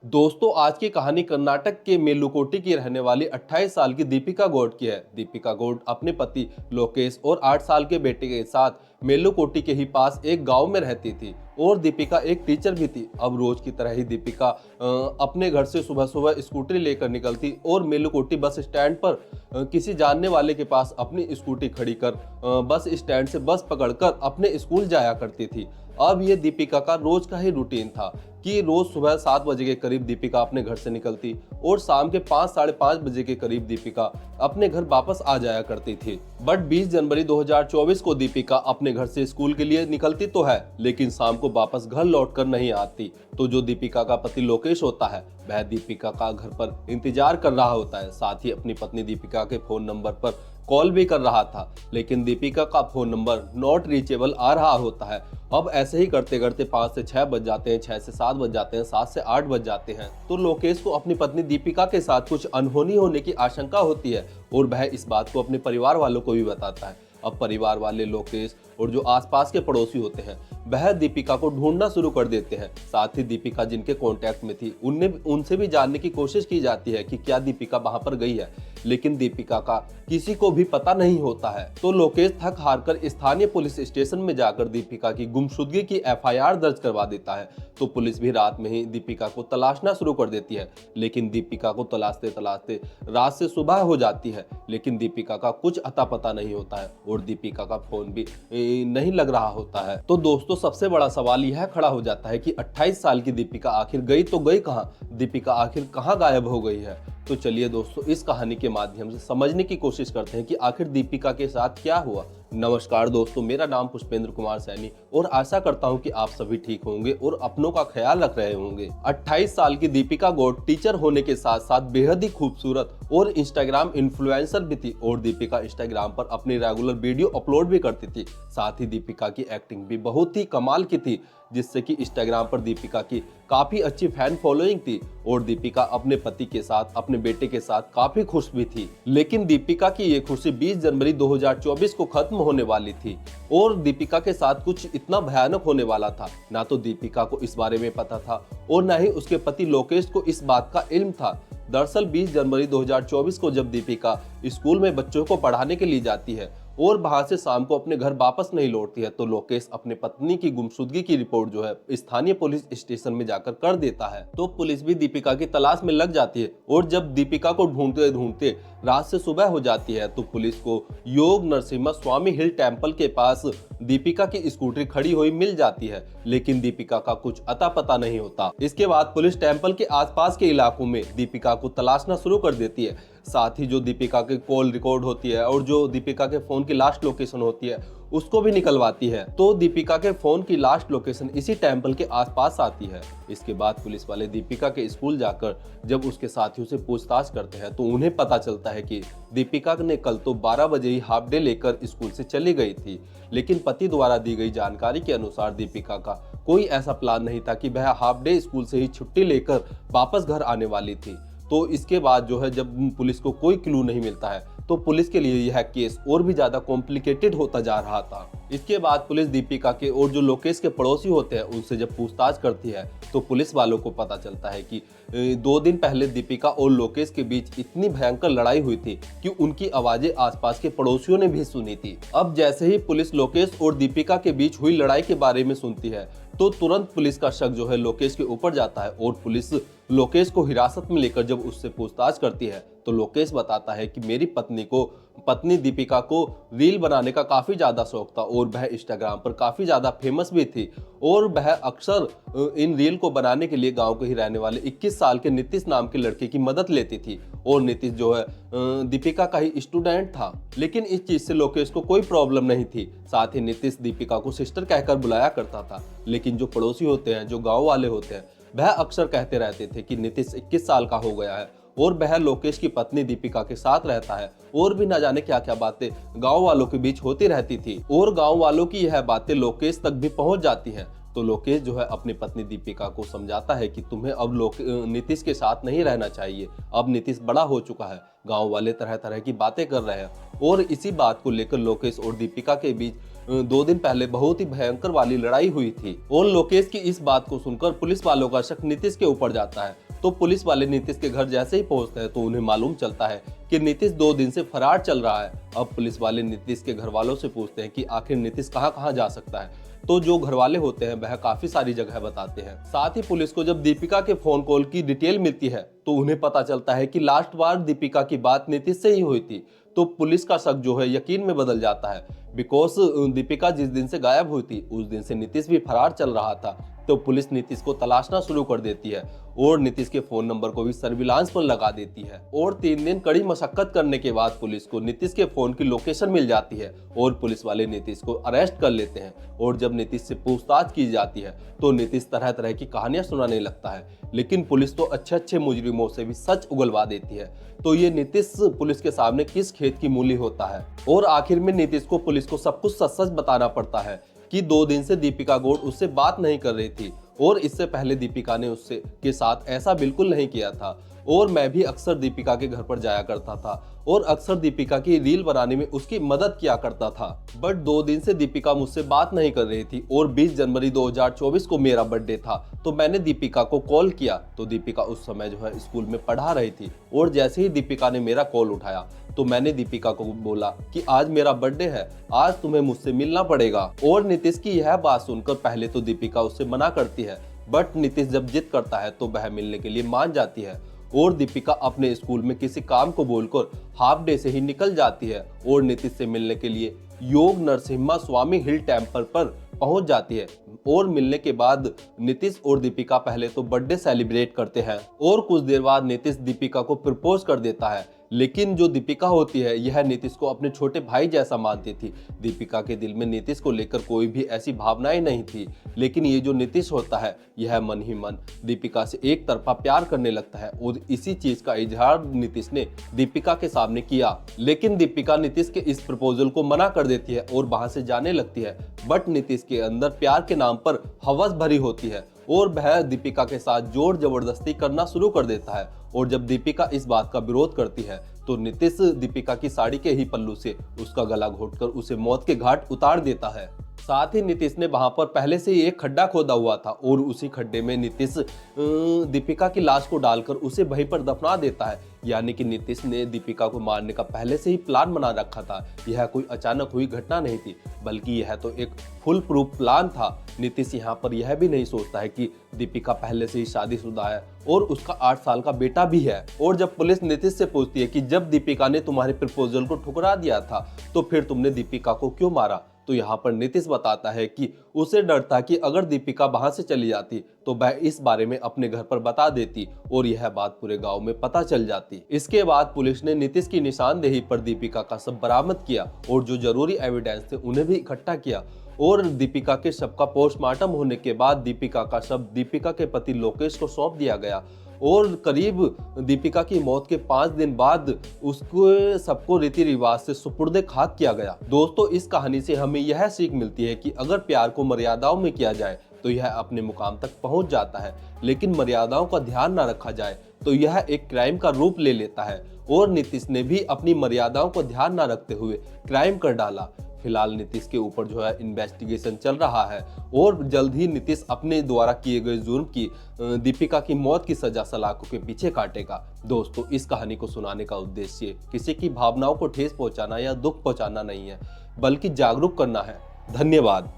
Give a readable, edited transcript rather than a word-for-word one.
दोस्तों, आज की कहानी कर्नाटक के मेलुकोटे की रहने वाली 28 साल की दीपिका गौड की है। दीपिका गौड अपने पति लोकेश और 8 साल के बेटे के साथ मेलुकोटे के ही पास एक गांव में रहती थी और दीपिका एक टीचर भी थी। अब रोज की तरह ही दीपिका अपने घर से सुबह सुबह स्कूटी लेकर निकलती और मेलुकोटे बस स्टैंड पर किसी जानने वाले के पास अपनी स्कूटी खड़ी कर बस स्टैंड से बस पकड़कर अपने स्कूल जाया करती थी। अब ये दीपिका का रोज का ही रूटीन था कि रोज सुबह 7 बजे के करीब दीपिका अपने घर से निकलती और शाम के 5 साढ़े 5 बजे के करीब दीपिका अपने घर वापस आ जाया करती थी। बट 20 जनवरी 2024 को दीपिका अपने घर से स्कूल के लिए निकलती तो है, लेकिन शाम को वापस घर लौटकर नहीं आती। तो जो दीपिका का पति लोकेश होता है वह दीपिका का घर पर इंतजार कर रहा होता है। साथ ही अपनी पत्नी दीपिका के फोन नंबर पर कॉल भी कर रहा था, लेकिन दीपिका का फोन नंबर नॉट रीचेबल आ रहा होता है। अब ऐसे ही करते करते 5 से 6 बज जाते हैं, 6 से 7 बज जाते हैं, 7 से 8 बज जाते हैं। तो लोकेश को अपनी पत्नी दीपिका के साथ कुछ अनहोनी होने की आशंका होती है और वह इस बात को अपने परिवार वालों को भी बताता है। अब परिवार वाले लोकेश और जो आसपास के पड़ोसी होते हैं वह दीपिका को ढूंढना शुरू कर देते हैं। साथ ही दीपिका जिनके कांटेक्ट में थी उनसे भी जानने की कोशिश की जाती है कि क्या दीपिका वहां पर गई है, लेकिन दीपिका का किसी को भी पता नहीं होता है। तो लोकेश थक हार कर स्थानीय पुलिस स्टेशन में जाकर दीपिका की गुमशुदगी की एफआईआर दर्ज करवा देता है। तो पुलिस भी रात में ही दीपिका को तलाशना शुरू कर देती है, लेकिन दीपिका को तलाशते तलाशते रात से सुबह हो जाती है, लेकिन दीपिका का कुछ अता पता नहीं होता है और दीपिका का फोन भी नहीं लग रहा होता है। तो दोस्तों, सबसे बड़ा सवाल यह खड़ा हो जाता है कि 28 साल की दीपिका आखिर गई तो गई कहां? दीपिका आखिर कहां गायब हो गई है? तो चलिए दोस्तों, इस कहानी के माध्यम से समझने की कोशिश करते हैं कि आखिर दीपिका के साथ क्या हुआ। नमस्कार दोस्तों, मेरा नाम पुष्पेंद्र कुमार सैनी और आशा करता हूं कि आप सभी ठीक होंगे और अपनों का ख्याल रख रहे होंगे। 28 साल की दीपिका गौड टीचर होने के साथ साथ बेहद ही खूबसूरत और इंस्टाग्राम इन्फ्लुएंसर भी थी और दीपिका इंस्टाग्राम पर अपनी रेगुलर वीडियो अपलोड भी करती थी। साथ ही दीपिका की एक्टिंग भी बहुत ही कमाल की थी, जिससे कि इंस्टाग्राम पर दीपिका की काफी अच्छी फैन फॉलोइंग थी और दीपिका अपने पति के साथ अपने बेटे के साथ काफी खुश भी थी। लेकिन दीपिका की ये खुशी 20 जनवरी 2024 को खत्म होने वाली थी और दीपिका के साथ कुछ इतना भयानक होने वाला था। ना तो दीपिका को इस बारे में पता था और ना ही उसके पति लोकेश को इस बात का इल्म था। दरअसल 20 जनवरी 2024 को जब दीपिका स्कूल में बच्चों को पढ़ाने के लिए जाती है और वहां से शाम को अपने घर वापस नहीं लौटती है, तो लोकेश अपने पत्नी की गुमशुदगी की रिपोर्ट जो है स्थानीय पुलिस स्टेशन में जाकर कर देता है। तो पुलिस भी दीपिका की तलाश में लग जाती है और जब दीपिका को ढूंढते ढूंढते रात से सुबह हो जाती है, तो पुलिस को योग नरसिम्हा स्वामी हिल टेम्पल के पास दीपिका की स्कूटरी खड़ी हुई मिल जाती है, लेकिन दीपिका का कुछ अता पता नहीं होता। इसके बाद पुलिस टेम्पल के आसपास के इलाकों में दीपिका को तलाशना शुरू कर देती है। साथ ही जो दीपिका की कॉल रिकॉर्ड होती है और जो दीपिका के फोन की लास्ट लोकेशन होती है उसको भी निकलवाती है। तो दीपिका के फोन की लास्ट लोकेशन इसी टेम्पल के आसपास आती है। इसके बाद पुलिस वाले दीपिका के स्कूल जाकर जब उसके साथियों से पूछताछ करते हैं तो उन्हें पता चलता है कि दीपिका ने कल तो 12 बजे ही हाफ डे लेकर स्कूल से चली गई थी, लेकिन पति द्वारा दी गई जानकारी के अनुसार दीपिका का कोई ऐसा प्लान नहीं था कि वह हाफ डे स्कूल से ही छुट्टी लेकर वापस घर आने वाली थी। तो इसके बाद जो है जब पुलिस को कोई क्लू नहीं मिलता है तो पुलिस के लिए यह केस और भी ज्यादा कॉम्प्लिकेटेड होता जा रहा था। इसके बाद पुलिस दीपिका के और जो लोकेश के पड़ोसी होते हैं उनसे जब पूछताछ करती है तो पुलिस वालों को पता चलता है कि 2 दिन पहले दीपिका और लोकेश के बीच इतनी भयंकर लड़ाई हुई थी कि उनकी आवाजें आसपास के पड़ोसियों ने भी सुनी थी। अब जैसे ही पुलिस लोकेश और दीपिका के बीच हुई लड़ाई के बारे में सुनती है तो तुरंत पुलिस का शक जो है लोकेश के ऊपर जाता है और पुलिस लोकेश को हिरासत में लेकर जब उससे पूछताछ करती है तो लोकेश बताता है कि मेरी पत्नी दीपिका को रील बनाने का काफी ज्यादा शौक था और वह इंस्टाग्राम पर काफी ज्यादा फेमस भी थी और वह अक्सर इन रील को बनाने के लिए गांव के ही रहने वाले 21 साल के नीतीश नाम के लड़के की मदद लेती थी और नीतीश जो है दीपिका का ही स्टूडेंट था। लेकिन इस चीज से लोकेश को कोई प्रॉब्लम नहीं थी। साथ ही नीतीश दीपिका को सिस्टर कहकर बुलाया करता था, लेकिन जो पड़ोसी होते हैं, जो गाँव वाले होते हैं, वह अक्सर कहते रहते थे कि नीतीश 21 साल का हो गया है और वह लोकेश की पत्नी दीपिका के साथ रहता है और भी न जाने क्या क्या बातें गांव वालों के बीच होती रहती थी और गांव वालों की यह बातें लोकेश तक भी पहुंच जाती हैं। तो लोकेश जो है अपनी पत्नी दीपिका को समझाता है कि तुम्हें अब नीतीश के साथ नहीं रहना चाहिए, अब नीतीश बड़ा हो चुका है। गांव वाले तरह तरह की बातें कर रहे हैं और इसी बात को लेकर लोकेश और दीपिका के बीच 2 दिन पहले बहुत ही भयंकर वाली लड़ाई हुई थी और लोकेश की इस बात को सुनकर पुलिस वालों का शक नीतीश के ऊपर जाता है तो पुलिस वाले नीतीश के घर जैसे ही पहुंचते हैं तो उन्हें मालूम चलता है कि नीतीश 2 दिन से फरार चल रहा है। अब पुलिस वाले नीतीश के घर वालों से पूछते हैं कि आखिर नीतीश कहां कहां जा सकता है। तो जो घर वाले होते हैं वह काफी सारी जगह बताते हैं। साथ ही पुलिस को जब दीपिका के फोन कॉल की डिटेल मिलती है तो उन्हें पता चलता है कि लास्ट बार दीपिका की बात नीतीश से ही हुई थी। तो पुलिस का शक जो है यकीन में बदल जाता है, बिकॉज दीपिका जिस दिन से गायब हुई थी उस दिन से नीतीश भी फरार चल रहा था। तो पुलिस नीतीश को तलाशना शुरू कर देती है और नीतीश के फोन नंबर को भी सर्विलांस पर लगा देती है। और 3 दिन कड़ी मशक्कत करने के बाद पुलिस को नीतीश के फोन की लोकेशन मिल जाती है और पुलिस वाले नीतीश को अरेस्ट कर लेते हैं। और जब नीतीश से पूछताछ की जाती है तो नीतीश तरह तरह की कहानियां सुनाने लगता है, लेकिन पुलिस तो अच्छे मुजरिमों से भी सच उगलवा देती है। तो ये नीतीश पुलिस के सामने किस खेत की मूली होता है। और आखिर में नीतीश को पुलिस को सब कुछ सच बताना पड़ता है कि 2 दिन से दीपिका गौड़ उससे बात नहीं कर रही थी और इससे पहले दीपिका ने उससे के साथ ऐसा बिल्कुल नहीं किया था। और मैं भी अक्सर दीपिका के घर पर जाया करता था और अक्सर दीपिका की रील बनाने में उसकी मदद किया करता था। बट 2 दिन से दीपिका मुझसे बात नहीं कर रही थी और 20 जनवरी 2024 को मेरा बर्थडे था। तो मैंने दीपिका को कॉल किया तो दीपिका उस समय जो है स्कूल में पढ़ा रही थी। और जैसे ही दीपिका ने मेरा कॉल उठाया तो मैंने दीपिका को बोला कि आज मेरा बर्थडे है, आज तुम्हें मुझसे मिलना पड़ेगा। और नीतीश की यह बात सुनकर पहले तो दीपिका उससे मना करती है, बट नीतीश जब जिद करता है तो वह मिलने के लिए मान जाती है। और दीपिका अपने स्कूल में किसी काम को बोलकर हाफ डे से ही निकल जाती है और नीतीश से मिलने के लिए योग नरसिम्हा स्वामी हिल टेम्पल पर पहुंच जाती है। और मिलने के बाद नीतीश और दीपिका पहले तो बर्थडे सेलिब्रेट करते हैं और कुछ देर बाद नीतीश दीपिका को प्रपोज कर देता है। लेकिन जो दीपिका होती है यह नीतीश को अपने छोटे भाई जैसा मानती थी। दीपिका के दिल में नीतीश को लेकर कोई भी ऐसी भावनाएं नहीं थी, लेकिन ये जो नीतीश होता है यह मन ही मन दीपिका से एक तरफा प्यार करने लगता है और इसी चीज का इजहार नीतीश ने दीपिका के सामने किया। लेकिन दीपिका नीतीश के इस प्रपोजल को मना कर देती है और वहां से जाने लगती है। बट नीतीश के अंदर प्यार के नाम पर हवस भरी होती है और वह दीपिका के साथ जोर जबरदस्ती करना शुरू कर देता है। और जब दीपिका इस बात का विरोध करती है तो नीतीश दीपिका की साड़ी के ही पल्लू से उसका गला घोंटकर उसे मौत के घाट उतार देता है। साथ ही नीतीश ने वहां पर पहले से ही एक खड्डा खोदा हुआ था और उसी खड्डे में नीतीश दीपिका की लाश को डालकर उसे वहीं पर दफना देता है। यानी कि नीतीश ने दीपिका को मारने का पहले से ही प्लान बना रखा था। यह कोई अचानक हुई घटना नहीं थी, बल्कि यह तो एक फुल प्रूफ प्लान था। नीतीश यहाँ पर यह भी नहीं सोचता है कि दीपिका पहले से ही शादीशुदा है और उसका 8 साल का बेटा भी है। और जब पुलिस नीतीश से पूछती है कि जब दीपिका ने तुम्हारे प्रपोजल को ठुकरा दिया था तो फिर तुमने दीपिका को क्यों मारा, तो यहाँ पर नीतीश बताता है कि उसे डर था कि अगर दीपिका वहां से चली जाती तो वह इस बारे में अपने घर पर बता देती और यह बात पूरे गांव में पता चल जाती। इसके बाद पुलिस ने नीतीश की निशानदेही पर दीपिका का शव बरामद किया और जो जरूरी एविडेंस थे उन्हें भी इकट्ठा किया। और दीपिका के शव का पोस्टमार्टम होने के बाद दीपिका का शव दीपिका के पति लोकेश को सौंप दिया गया और करीब दीपिका की मौत के 5 दिन बाद उसको सबको रीति रिवाज से सुपुर्दे खाक किया गया। दोस्तों, इस कहानी से हमें यह सीख मिलती है कि अगर प्यार को मर्यादाओं में किया जाए तो यह अपने मुकाम तक पहुंच जाता है, लेकिन मर्यादाओं का ध्यान न रखा जाए तो यह एक क्राइम का रूप ले लेता है। और नीतीश ने भी अपनी मर्यादाओं को ध्यान न रखते हुए क्राइम कर डाला। फिलहाल नीतीश के ऊपर जो है इन्वेस्टिगेशन चल रहा है और जल्द ही नीतीश अपने द्वारा किए गए जुर्म की दीपिका की मौत की सजा सलाखों के पीछे काटेगा। दोस्तों, इस कहानी को सुनाने का उद्देश्य किसी की भावनाओं को ठेस पहुंचाना या दुख पहुंचाना नहीं है, बल्कि जागरूक करना है। धन्यवाद।